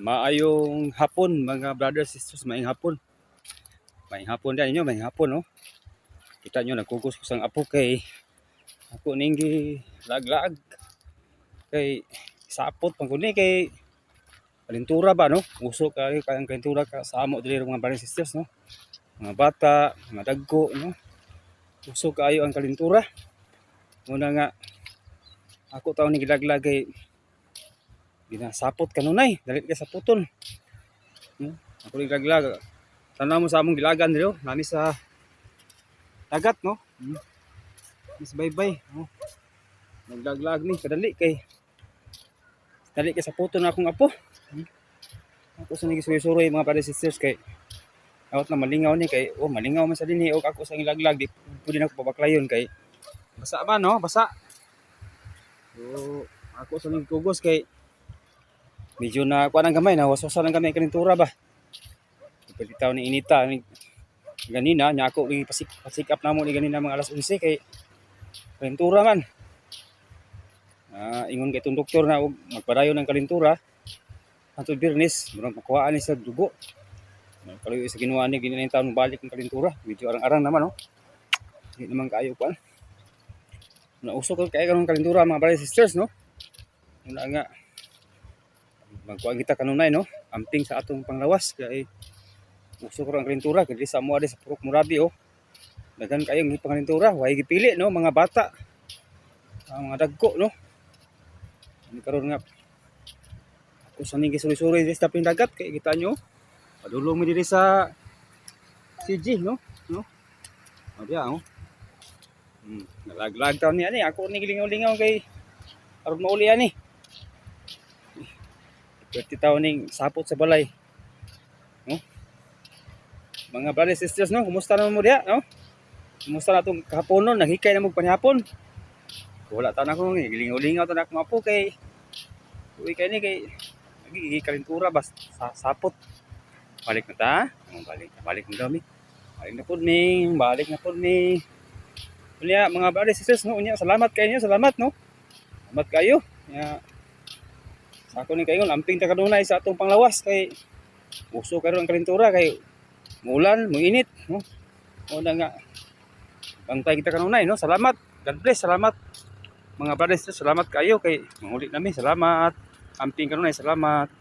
Maayong hapon mga brothers sisters, maayong hapon. Maayong hapon din ninyo, maayong hapon no. Kita nyo nagkugos ko sang apo kay ako ninggi laglag kay sapot pang kuni kay kalintura ba no. Uso kay kayang kalintura ka sa amo dili mga brothers sisters no. Mga bata, mga dagko no. Uso kayo ang kalintura. Muna nga ako taon ni gilaglag kay ginasapot kanunay, dalit ka sa puton. Ako gilaglag. Tanaw mo sa among gilagan dito, nami sa dagat no. Mas baybay no. Naglaglag ni kadali kay dali kay sa puton na akong apo. Ako sa nagisuroy mga brothers sisters kay awat na malingaw ni kay malingaw man sa dinhi og ako sa gilaglag di pwede na ko pabaklayon kay basa ba no, basa. So ako sa nagkugos kay medyo na kuan ang gamay na waswasan ang gamay kalintura ba. Pagkitaw ni inita ni ganina nya ako pasik up namo ni ganina mga alas 11 kay kalintura man. Ingon kay itong doktor na magpadayon ng kalintura hangtod Biyernes murag makuhaan ni sa dugo. Kaluyo sa ginawa ni ginina taon balik ng kalintura. Medyo arang-arang naman no. Hindi naman kaayo kuan. Nausok kay karon kalintura mga brothers sisters no. Una nga magkuha kita kanunay no. Amping sa atong panglawas kay usok ko ang kalintura kay sa mo sa Purok Murabi oh. Daghan kayong pangalintura, way gipili no mga bata. Mga dagko no. Ani karon nga ako sa ning gisuri-suri sa taping dagat kay kita nyo. Padulong mi diri sa CG no. No. Diya oh. Nalaglag taon ni ani ako ni gilingaw-lingaw kay aron mauli ani. 30 taon ning sapot sa balay. No? Mga brothers sisters no, kumusta naman mo diha no? Kumusta na itong kahaponon, naghikay na mo panihapon. Wala ta na ko, gilingaw-lingaw ta na akong apo kay uwi kay ni kay kalintura bas sa sapot. Balik na ta, balik na dami. Balik na pod ni. Unya mga brothers sisters no, unya salamat kayo, salamat no. Salamat kayo. Ya sa ako ni kayo amping ta kanunay sa atong panglawas kay uso karon ang kalintura kay muulan, muinit no. Una nga bantay kita kanunay no. Salamat. God bless. Salamat. Mga brothers, salamat kayo kay manguli namin. Salamat. Amping kanunay, salamat.